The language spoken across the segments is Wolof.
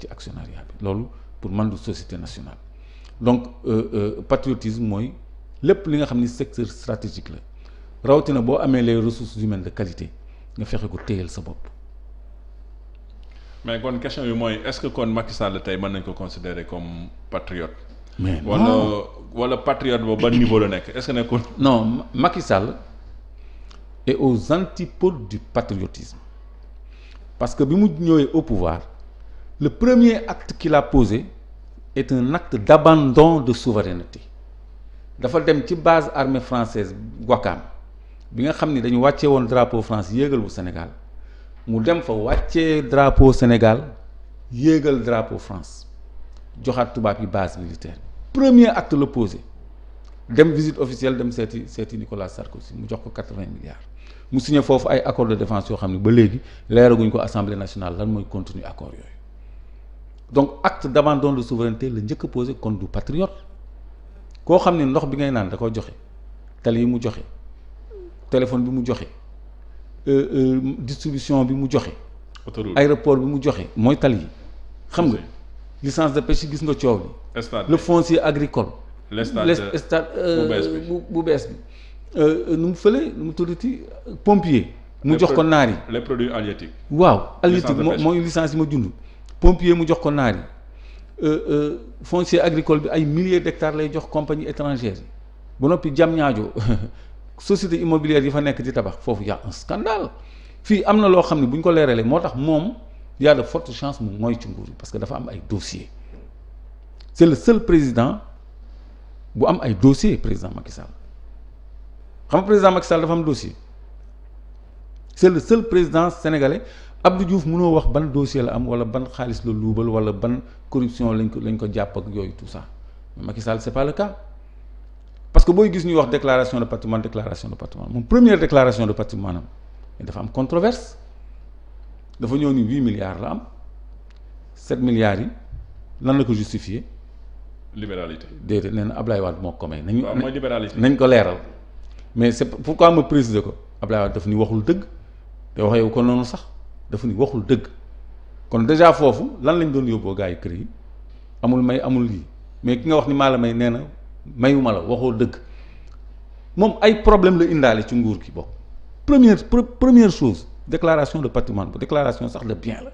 ci actionnariat bi loolu pour man du société nationale donc patriotisme mooy lépp li nga xam ni secteur stratégique la rawatina boo amee les ressources humaines de qualité nga fexe ko téyel sa bopp. mais kon question bi mooy est-ce que kon Macky Sall tey mën nañ ko considérer comme patriote. mais non wala patriote boobu ban niveau la nekk est-ce que nekkul. non Macky Sall est aux antipodes du patriotisme parce que bi mu ñëwee au pouvoir le premier acte qu'il a posé est un acte d'abandon de souveraineté dafa dem ci base armée française Ouakam bi nga xam ni dañu wàccee woon drapeau France yéegal bu Sénégal mu dem fa wàccee drapeau Sénégal yéegal drapeau France joxaat tubaab yi base militaire premier acte la posé dem visite officielle dem seeti Nicolas Sarkozy mu jox ko 80 milliards mu signé foofu ay accord de défense yoo xam ne ba léegi leeraguñ ko assemblée nationale lan mooy contenu accord yooyu donc acte d'abandon de souveraineté la njëkk a posé kon du patriote koo xam ne ndox bi ngay naan da ko joxe tali yi mu joxe téléphone bi mu joxe distribution bi mu joxe aéroport bi mu joxe mooy tali yi xam nga licence de pêche gis nga coow li le foncier agricole stade bu bees bi nu mu fële nu mu tuddati pompier mu jox ko naar yi les produits halieutiques waaw halieutique mooy licence yi ma jund pompier mu jox ko naar yi foncier agricole bi ay milliers d'hectares lay jox compagnie étrangère yi ba noppi jam ñaajo société immobilière yi fa nekk di tabax foofu y a un scandale fii am na loo xam ne bu ñu ko leeralee moo tax moom y a de fortes chances mu mooy ci nguur yi parce que dafa am ay dossiers c'est le seul président bu am ay dossiers président Macky Sall xam nga président Macky Sall dafa am dossier c'est le seul président sénégalais Abdou Diouf mënoo wax ban dossier la am wala ban xaalis la luubal wala ban corruption lañ ko jàpp ak yooyu tout ça mais Macky Sall c'est pas le cas parce que booy gis ñuy wax déclaration de patrimoine moom première déclaration de patrimoine am mais dafa am controverse dafa ñëw ni 8 milliards la am 7 milliards yi lan la ko justifier libéralité déedéet nee na Ablaye Wade moo ko may nañu mooy libéralité nañ ko leeral mais c'est pourquoi ma préciser ko Ablaye Wade daf ni waxul dëgg te waxee ko noonu sax dafa ni waxul dëgg kon déjà foofu lan lañ doon yóbboo gars yi kër yi amul may amul lii mais ki nga wax ni maa la may nee na mayuma la waxoo dëgg moom ay problème la indaale ci nguur gi bokk première chose déclaration de patrimoine bu déclaration sax de bien la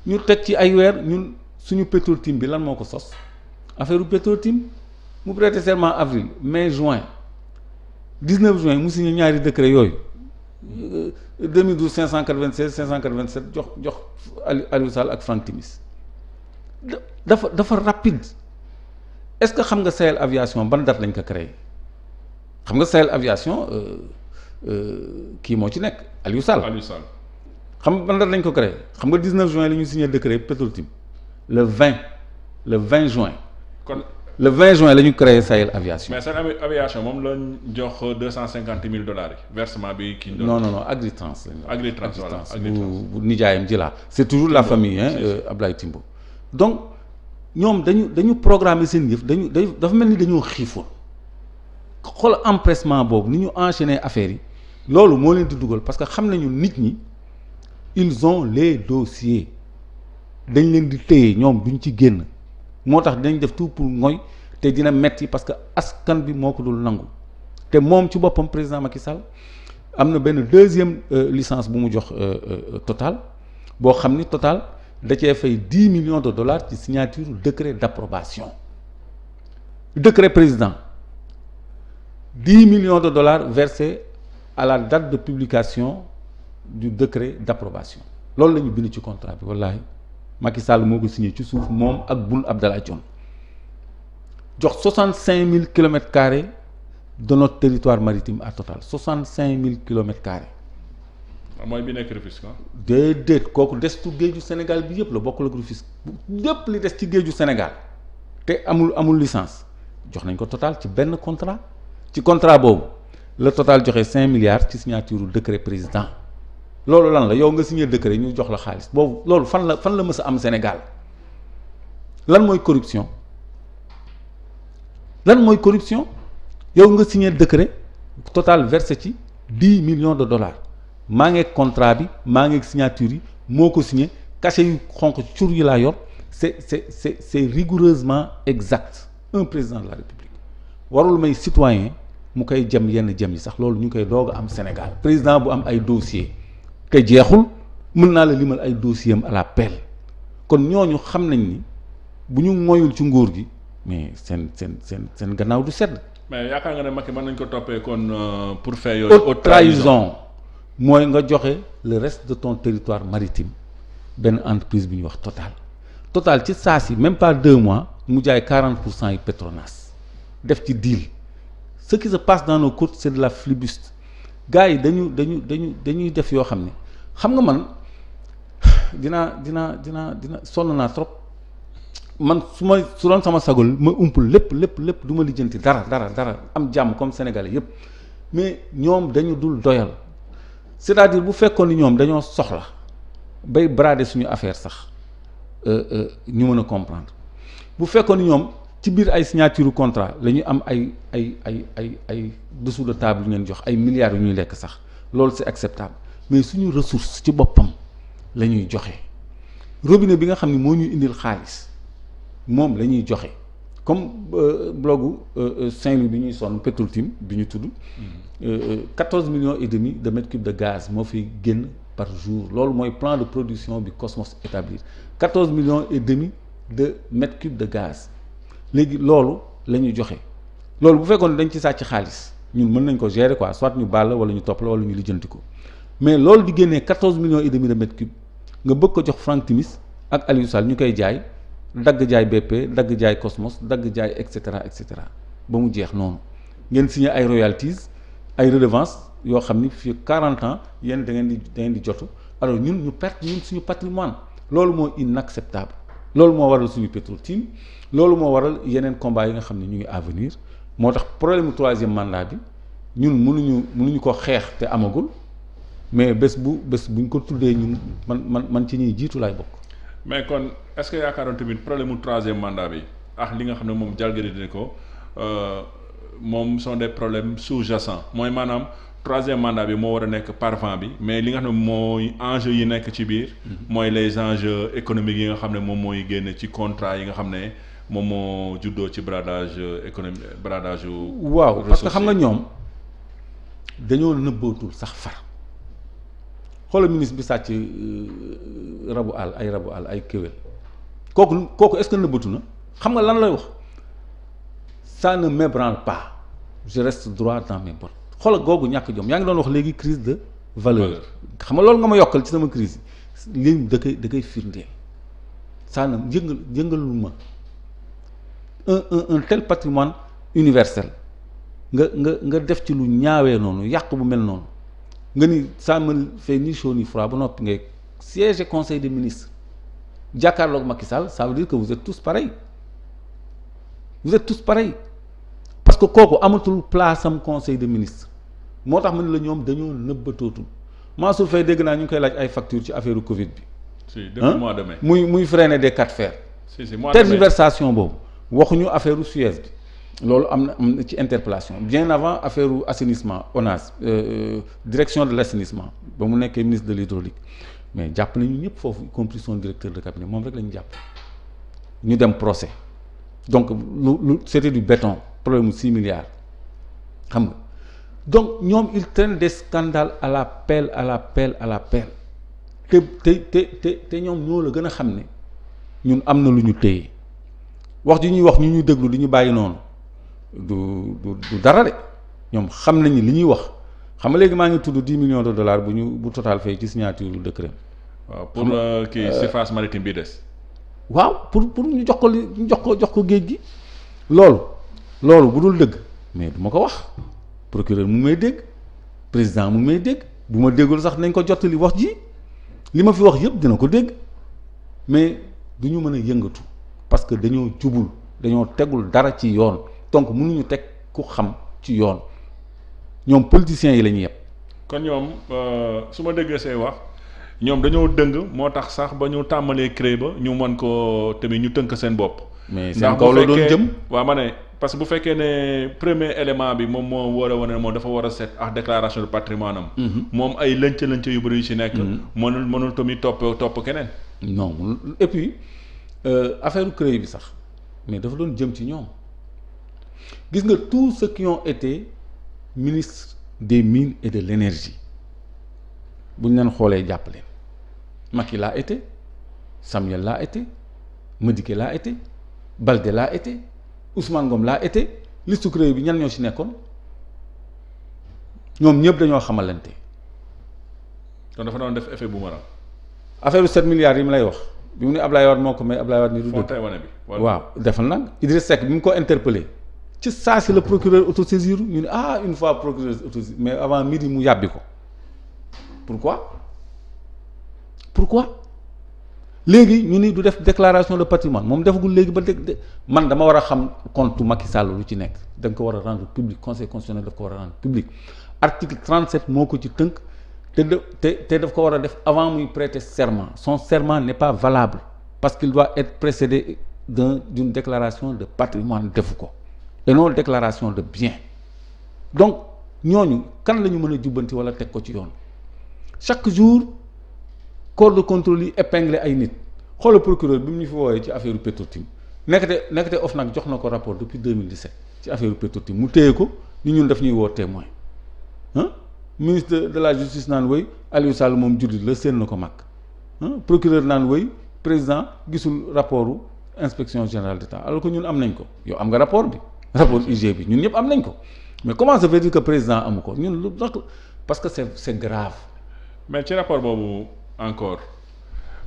ñu teg ci ay weer ñun suñu Petro-Tim bi lan moo ko sos affaire u Petro-Tim mu prêter serment avril mai juin 19 juin mu signé ñaari décret yooyu 2012 596 587 jox Aliou Sall ak Franck Timis dafa rapide est-ce que xam nga Sahel Aviation ban date lañ ko créé xam nga Sahel Aviation kii moo ci nekk Aliou Sall xam nga ban date lañ ko créé xam nga 19 juin la ñu signé décret Petro-Tim le 20 juin. kon le 20 juin la ñu créé Sahel Aviation. mais Sahel Aviation moom lañ jox $250,000 yi versement bi kii. non Agritrans lañ. Agritrans voilà bu nijaayam ji la c'est toujours la famille hein Ablaye Timbo donc ñoom dañu programmer seen yëf dafa mel ni dañoo xiifoon xool empressement boobu ni ñu enchaîner affaires yi loolu moo leen di dugal parce que xam nañu nit ñi ils ont les dossiers dañ leen di téye ñoom duñ ci génn moo tax dinañ def tout pour ngoy te dina metti parce que askan bi moo ko dul nangu te moom ci boppam président Macky Sall am na benn deuxième licence bu mu jox Total boo xam ni Total da cee fay $10 millions ci signature décret d'approbation décret président $10 millions versés à la date de publication du décret d'approbation loolu la ñu bind ci contrat bi wallaahi Macky Sall moo ko signé ci suuf moom ak Boun Abdallah Dionne jox 65 000 kilomètres carrés de notre territoire maritime à Total 65 000 kilomètres carrés. mooy bi nekk Rufisque. déedéet kooku destu géeju Sénégal bi yëpp la bokkul ak Rufisque yëpp li des ci géeju Sénégal te amul licence jox nañ ko Total ci benn contrat ci contrat boobu la Total joxe 5 milliards ci signature décret président. loolu lan la yow nga signé décret ñu jox la xaalis boobu loolu fan la mës a am Sénégal lan mooy corruption yow nga signé décret Total versé ci $10 millions maa ngi contrat bi maa ngi signature yi moo ko signé cachet yu xonq cur yi laa yor c'est rigoureusement exact un président de la République warul may citoyen mu koy jëm yenn jëm yi sax loolu ñu ngi koy doog a am Sénégal président bu am ay dossier te jeexul mën naa la limal ay dossier am à la pelle kon ñooñu xam nañ ni bu ñu moyul ci nguur gi mais seen gannaaw du sedd. mais yaakaar nga ne Macky mën nañ ko toppee kon pour faire yooyu. haute trahison mooy nga joxe le reste de ton territoire maritime benn entreprise bi ñuy wax Total ci saa si même pas 2 mois mu jaay 40% yi Petronas def ci deal ce qui se passe dans nos côtes c'est de la flibuste gars yi dañuy def yoo xam ne xam nga man dina sonn naa trop man su doon sama sagol ma umpul lépp du ma lijjanti dara am jàmm comme sénégalais yépp mais ñoom dañu dul doyal c'est-à-dire bu fekkoon ni ñoom dañoo soxla bay brader suñu affaire sax ñu mën a comprendre bu fekkoon ni ñoom ci biir ay signature contrat la ñu am ay dessous de table yu ngeen jox ay milliards yu ñuy lekk sax loolu c'est acceptable mais suñu ressource ci boppam la ñuy joxe robinet bi nga xam ne moo ñuy indil xaalis moom la ñuy joxe comme blogu Saint-Louis bi ñuy sonn Petrotim bi ñu tudd 14 millions et demi de mètres cubes de gaz moo fiy génn par jour loolu mooy plan de production bi Cosmos établir 14 millions et demi de mètres cubes de gaz léegi loolu la ñuy joxe loolu bu fekkoon dañ ci sàcc xaalis ñun mën nañ ko gérer quoi soit ñu baal la wala ñu topp la wala ñu lijjanti ko mais loolu di génnee 14 millions et demi de mètres cubes nga bëgg ko jox Franck Timis ak Aliou Sall ñu koy jaay dagg jaay BP dagg jaay Cosmos dagg jaay et cetera ba mu jeex noonu ngeen signé ay royalties ay redevances yoo xam ni fii 40 ans yéen da ngeen di jotu alors ñun ñu perte ñun suñu patrimoine loolu moo inacceptable loolu moo waral suñu Petro-Tim loolu moo waral yeneen combat yi nga xam ne ñu ngi à venir moo tax problème mu 3e mandat bi ñun mënuñu ko xeex te amagul mais bés buñ ko tuddee ñun man ci ñuy jiitu laay bokk. mais kon est-ce que yaakaaroon tamit problème mu 3e mandat bi ak li nga xam ne moom jalgati ne ko moom sont des problèmes sous-jacents mooy maanaam 3e mandat bi moo war a nekk parfum bi mais li nga xam ne mooy enjeu yi nekk ci biir. mooy les enjeux économiques yi nga xam ne moom mooy génn ci contrat yi nga xam ne moom moo juddoo ci bradage économique bradage. waaw parce que xam nga ñoom dañoo nëbbootul sax far xoolal ministre bi sàcc rabu àll ay kéwél kooku est-ce que nëbbatu na xam nga lan lay wax ça ne m'ébranle pas je reste droit dans mes bottes. xoolal googu ñàkk jom yaa ngi doon wax léegi crise de valeur xam nga loolu nga ma yokkal ci sama crise lii da koy firndeel ça na yëngalul ma un tel patrimoine universel nga def ci lu ñaawee noonu yàq bu mel noonu nga ni ça me fait ni chaud ni froid ba noppi ngay siège conseil des ministres jàkkaarloog Macky Sall ça veut dire que vous êtes tous pareils parce que kooku amatul place am conseil des ministres moo tax ma ne la ñoom dañoo nëbbatootul Mansour Faye dégg naa ñu ngi koy laaj ay facture ci affaire Covid bi. si depuis mois de mai. muy freiner des 4 fers. si mois de mai tergiversation boobu waxuñu affaire Suez bi loolu am na ci interpellation bien avant affaire assainissement ONAS direction de l'assainissement ba mu nekkee ministre de l'hydraulique mais jàpp nañu ñëpp foofu y compris son directeur de cabinet moom rek la ñu jàpp ñu dem procès donc lu c'était du béton. problème mu 6 milliards xam nga donc ñoom ils traînent des scandales à la pelle te ñoom ñoo la gën a xam ne ñun am na lu ñu téye wax ji ñuy wax ñu déglu di ñu bàyyi noonu du dara de ñoom xam nañu li ñuy wax xam nga léegi maa ngi tudd 10 millions de dollars bu Total fay ci signature décret. waaw pour kii surface maritime bi des. waaw pour ñu jox ko géej gi loolu bu dul dëgg mais du ma ko wax procureur mu may dégg président mu may dégg bu ma déggul sax nañ ko jottali wax ji li ma fi wax yëpp dina ko dégg mais du ñu mën a yëngatu parce que dañoo jubul dañoo tegul dara ci yoon donc mënuñu teg ku xam ci yoon ñoom politiciens yi la ñuy yeb. kon ñoom su ma déggee say wax ñoom dañoo dëng moo tax sax ba ñu tàmbalee CREI ba ñu mën ko tamit ñu tënk seen bopp. mais seen kaw la doon jëm waaw ma ne parce que bu fekkee ne premier élément bi moom moo war a wane moom dafa war a set ak déclaration de patrimoine am. moom ay lënc yu bëri yu ci nekk. mënul tamit topp keneen. non et puis affaire CREI bi sax mais dafa doon jëm ci ñoom gis nga tous ceux qui ont été ministres des mines et de l'énergie bu ñu leen xoolee jàpp leen Macky l'a été Samuel l'a été Madické l'a été Baldé l'a été Ousmane Ngom l'a été liste CREI bi ñan ñoo ci nekkoon ñoom ñëpp dañoo xamalante. kon dafa doon def effet boomerang. affaire 7 milliards yi mu lay wax bi mu ne Ablaye Wade moo ko may Ablaye Wade ni du dëgg waaw defal nag Idriss Seck bi mu ko interpellé ci saa si le procureur autosaisir ñu ne une fois procureur autosaisir mais avant midi mu yàbbi ko pourquoi léegi ñu ni du def déclaration de patrimoine moom defagul léegi ba dégg man dama war a xam compte Macky Sall lu ci nekk da nga ko war a rendre public conseil constitutionnel daf ko war a rendre public article 37 moo ko ci tënk te daf ko war a def avant muy prêter serment son serment n'est pas valable parce qu'il doit être précédé d'une déclaration de patrimoine defu ko et non déclaration de bien donc ñooñu kan la ñu mën a jubbanti wala teg ko ci yoon chaque jour corps de contrôle yi épinglé ay nit xoolal procureur bi mu ñu fi woowee ci affaire Petro-Tim nekkate OFNAC jox na ko rapport depuis 2017 ci affaire Petro-Tim mu téye ko ni ñun daf ñuy woo témoin ministre de la justice naan wéy Aliou Sall moom jullit la seen na ko mag procureur naan wéy président gisul rapportu inspection générale d'État alors que ñun am nañ ko yow am nga rapport IG bi ñun ñëpp am nañ ko mais comment ça veut dire que président amu ko ñun lu tax parce que c'est grave. mais ci rapport boobu encore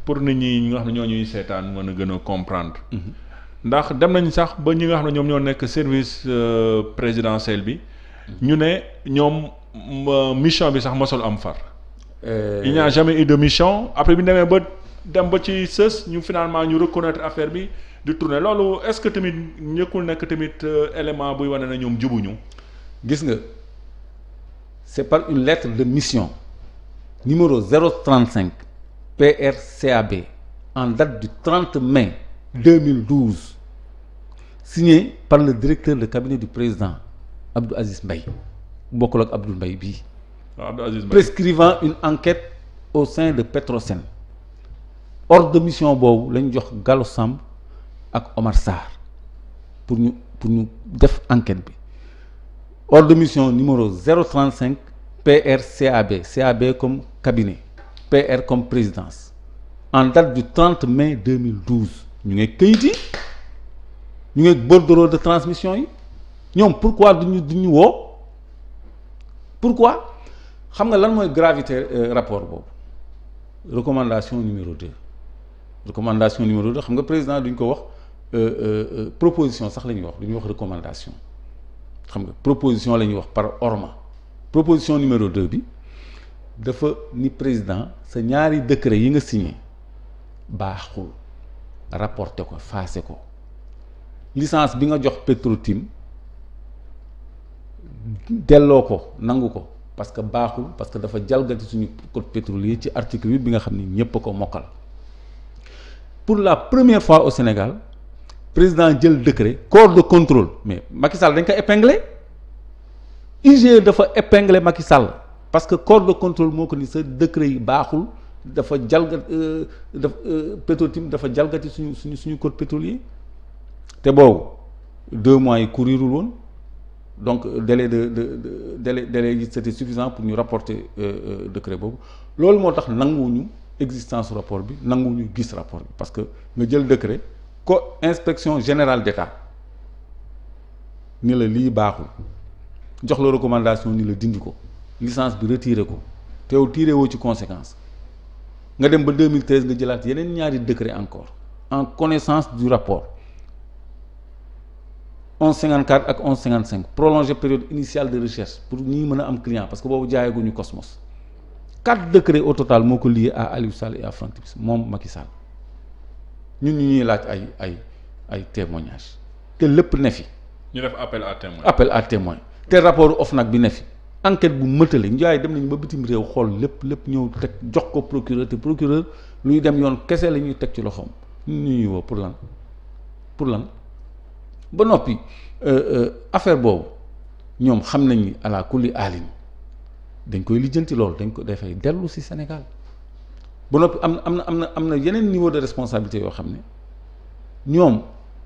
pour nit ñi nga xam ne ñoo ñuy seetaan mën a gën a comprendre. ndax dem nañ sax ba ñi nga xam ne ñoom ñoo nekk service présidentiel bi. ñu ne ñoom mission bi sax mosul am far. Il n'y a jamais eu de mission après bi ñu demee ba dem ba ci sës ñu finalement ñu reconnaître affaire bi di tourner loolu est-ce que tamit ñëkkul nekk tamit élément buy wane na ñoom jubuñu. gis nga c'est par une lettre de mission numéro 035 PRCAB en date du 30 mai 2012 signée par le directeur de cabinet du président Abdou Aziz Mbaye bokkul ak Abdou Mbaye bii. Abdou Aziz Mbaye prescrivant une enquête au sein de Petrosen. Ordre de mission boobu lañ jox Gallo Samb ak Omar Sarr pour ñu def enquête bi ordre de mission numéro 035 PRCAB CAB comme cabinet PR comme présidence en date du 30 mai 2012 ñu ngi këyit yi ñu ngi bordereau de transmission yi ñoom pourquoi duñu woo pourquoi xam nga lan mooy gravité rapport boobu recommandation numéro 2 xam nga président duñ ko wax proposition sax la ñuy wax duñuy wax recommandation xam nga proposition la ñuy wax par orma proposition numéro 2 bi dafa ni président sa ñaari décret yi nga signé baaxul rapporté ko faase ko licence bi nga jox Petro-Tim delloo ko nangu ko parce que baaxul parce que dafa jalgati suñu code pétrolier ci article 8 bi nga xam ni ñépp a ko mokkal pour la première fois au Sénégal président jël décret corps de contrôle mais Macky Sall dañ ko épinglé IGE dafa épinglé Macky Sall parce que corps de contrôle moo ko ni sa décret yi baaxul dafa Petro-Tim dafa jalgati suñu code pétrolier te boobu 2 mois yi courirul woon donc délai délai yi c'était suffisant pour ñu rapporter décret boobu loolu moo tax nanguwuñu existence rapport bi nanguwuñu gis rapport bi parce que nga jël décret ko inspection générale d'État ni la lii baaxul jox la recommandation ni la dindi ko licence bi retiré ko te yow tiré woo ci conséquence nga dem ba 2013 nga jëlaat yeneen ñaari décret encore en connaissance du rapport 1154 ak 1155 prolonger période initiale de recherche pour ñi mën a am client parce que boobu jaayaguñu Cosmos 4 décrets au total moo ko lié à Aliou Sall et à Franck Timis moom Macky Sall ñun ñu ñuy laaj ay témoignages te lépp ne fi. ñu def appel à témoin. appel à témoin te rapport OFNAC bi ne fi enquête bu mëtale njaay dem nañu ba bitim réew xool lépp ñëw teg jox ko procureur te procureur luy dem yoon kese la ñuy teg ci loxoom ñu ñuy woo pour lan ba noppi affaire boobu ñoom xam nañ ni ala kulli aalin dañ koy lijjanti loolu dañ ko dafay dellu ci Sénégal ba noppi am na yeneen niveau de responsabilité yoo xam ne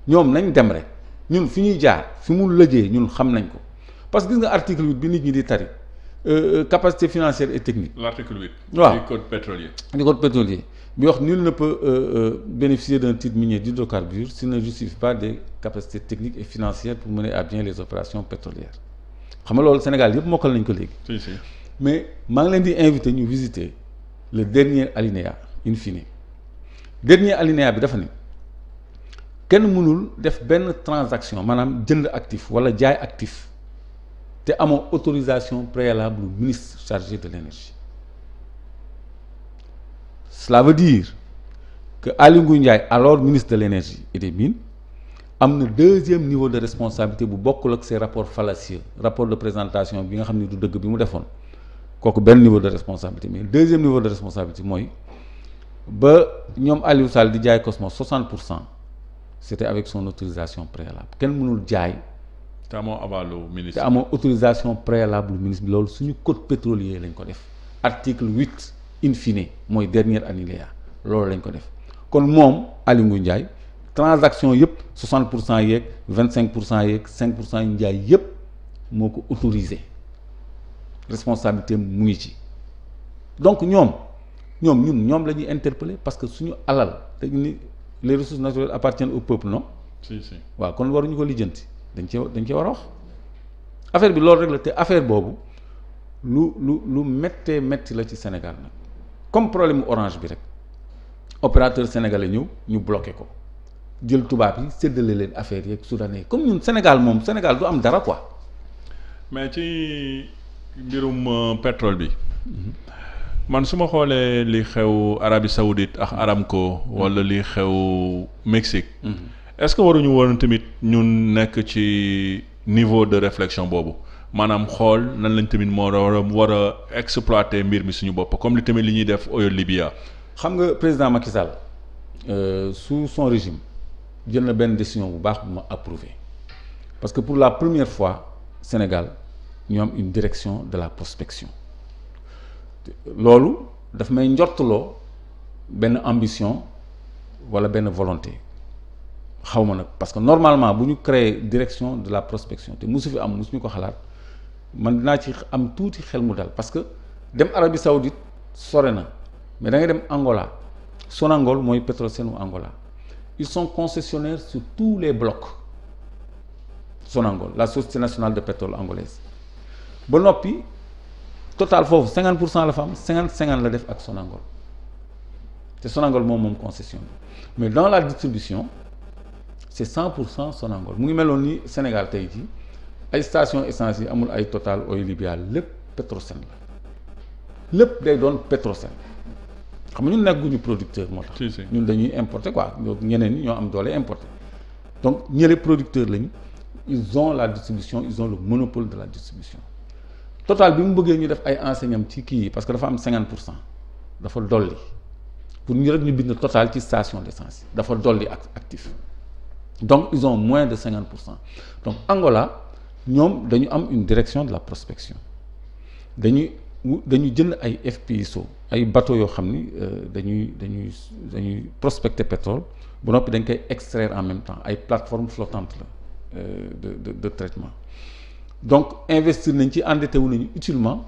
ñoom nañ dem rek ñun fi ñuy jaar fi mu lëjee ñun xam nañ ko parce que gis nga article 8 bi nit ñi di tari capacité financière et technique. l'article 8. waaw du code pétrolier. du code pétrolier bi wax nul ne peut bénéficier d'un titre minier d'hydrocarbures s'il ne justifie pas des capacités techniques et financières pour mener à bien les opérations pétrolières xam nga loolu Sénégal yëpp mokkal nañ ko léegi. si si mais maa ngi leen di inviter ñu visiter le dernier alinéa in fine dernier alinéa bi dafa ne kenn mënul def benn transaction maanaam jënd actif wala jaay actif te amoo autorisation préalable du ministre chargé de l'énergie. Cela veut dire que Aly Ngouille Ndiaye alors ministre de l'énergie et des mines am na deuxième niveau de responsabilité bu bokkul ak ces rapports fallacieux rapport de présentation bi nga xam ne du dëgg bi mu defoon kooku benn niveau de responsabilité mais deuxième niveau de responsabilité mooy ba ñoom Aliou Sall di jaay Cosmos 60% c'était avec son autorisation préalable kenn mënul jaay. te amoo avalu ministre. te amoo autorisation préalable ministre bi loolu suñu code pétrolier lañ ko def article 8 in fine mooy dernier alinéa loolu lañ ko def kon moom Aly Ngouille Ndiaye transaction yëpp 60% yeeg 25% yeeg 5% yu njaay yëpp moo ko autorisé responsabilité mu ngi ci donc ñoom la ñuy interpeller parce que suñu alal dañu ni les ressources naturelles appartiennent au peuple non. si si waaw kon waruñu ko lijjanti dañ cee war a wax affaire bi loolu rek la te affaire boobu lu méttee métti la ci Sénégal nag comme problème orange bi rek opérateur sénégalais ñëw ñu bloqué ko jël tubaab yi séddale leen affaire yeeg soudanais comme ñun Sénégal du am dara quoi. mais ci mbirum pétrole bi. man su ma xoolee li xew Arabie Saoudite ak Aramco wala li xew Mexique. est-ce que waruñu woon tamit ñun nekk ci niveau de réflexion boobu maanaam xool nan lañ tamit moo war a exploiter mbir mi suñu bopp comme li tamit li ñuy def oil Libya. xam nga président Macky Sall sous son régime jël na benn décision bu baax bu ma approuvé parce que pour la première fois Sénégal ñu am une direction de la prospection loolu daf may njortuloo benn ambition wala benn volonté xaw ma nag parce que normalement bu ñu créer direction de la prospection te musu fi am musu ñu ko xalaat man dinaa ci am tuuti xel mu dal parce que dem Arabie Saoudite sore na mais da ngay dem Angola Sonangol mooy Petrosen u Angola ils sont concessionnaires sur tous les blocs Sonangol la société nationale de pétrole angolaise ba noppi total foofu 50% la fa am 50-50 la def ak Sonangol te Sonangol moom concession mais dans la distribution c'est 100% Sonangol mu ngi meloon ni Sénégal tey jii ay station essence yi amul ay Total Oil Libya lépp Petrosen la lépp day doon Petrosen xam nga ñun nekkuñu producteur moo tax. ñun dañuy importer quoi ñeneen ñi ñoo am doole importer donc ñële producteur lañu ils ont la distribution ils ont le monopole de la distribution Total bi mu bëggee ñu def ay enseignants ci kii yi parce que dafa am 50% dafa dolli pour ñu rek ñu bind Total ci station d'essence yi dafa dolli ak actif donc ils ont moins de 50% donc Angola ñoom dañu am une direction de la prospection dañu jënd ay FPSO ay bateaux yoo xam ni dañuy prospecter pétrole ba noppi dañ koy extraire en même temps ay plateformes flottantes la de traitement donc investir nañ ci endetté wu nañu utilement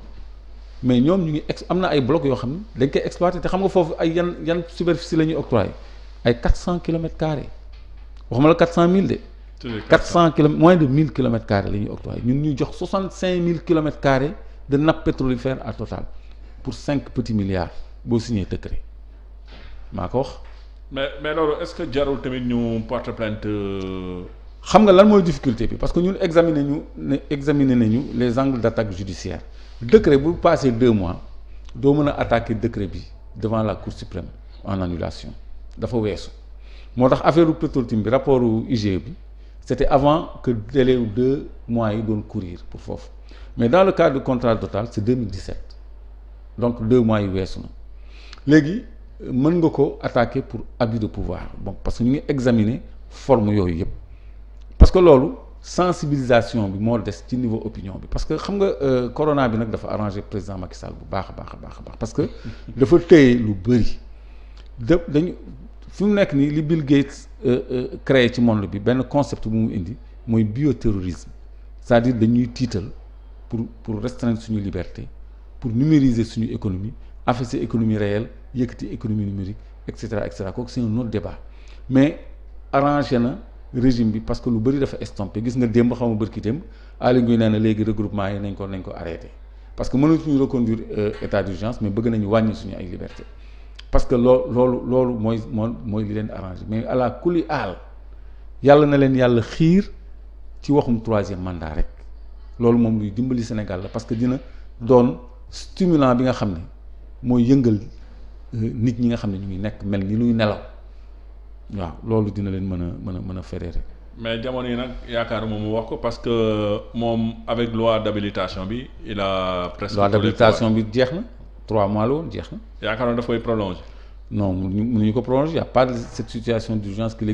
mais ñoom ñu ngi am na ay blocs yoo xam ni dañ koy exploiter te xam nga foofu ay yan superficie la ñuy octroyer ay 400 kilomètres carrés waxuma la 400000 de. 400 kilomètres moins de 1000 kilomètres carrés la ñuy octroyer ñun ñuy jox 65000 kilomètres carrés de nappe pétrolifère à Total pour 5 petits milliards boo signé décret maa ko wax. mais loolu est-ce que jarul tamit ñu porte plainte. xam nga lan mooy difficulté bi parce que ñun examiner nañu les angles d'attaque judiciaire décret bu passé 2 mois doo mën a attaquer décret bi devant la Cour suprême en annulation dafa weesu moo tax affaire Petro-Tim bi rapport IGE bi c'était avant que délai 2 mois yi doon courir pour foofu mais dans le cadre du contrat Total c'est 2017 donc 2 mois yi weesu na léegi mën nga ko attaquer pour abus de pouvoir bon parce que ñu ngi examiner forme yooyu yëpp parce que loolu sensibilisation bi moo des ci niveau opinion bi parce que xam nga corona bi nag dafa arrangé président Macky Sall bu baax a baax parce que dafa téye lu bëri dañu fi mu nekk nii li Bill Gates créé ci monde bi benn concept bu mu indi mooy bioterrorisme c'est-à-dire dañuy tiital pour restreindre suñu liberté pour numériser suñu économie affaisser économie réelle yëkkati économie numérique et cetera kooku c'est un autre débat mais arrangé na régime bi parce que lu bëri dafa estompé gis nga démb xaw ma bërki démb Aly Ngouille nee na léegi regroupement yi nañ ko arrêté parce que mënatuñu reconduire état d'urgence mais bëgg nañu wàññi suñu ay liberté parce que loolu mooy li leen arrangé mais à la kuli aal yàlla na leen yàlla xiir ci waxum troisième mandat rek loolu moom luy dimbali Sénégal la parce que dina doon stimulant bi nga xam ne mooy yëngal nit ñi nga xam ne ñu ngi nekk mel ni luy nelaw waaw loolu dina leen mën a fédérer. mais jamono yi nag yaakaar moom mu wax ko parce que moom avec loi d'habilitation bi il a presque. loi d'habilitation bi jeex na 3 mois la woon jeex na. yaakaaroon daf koy prolonger. non mënuñu ko prolonger y a pas de cette situation d'urgence qui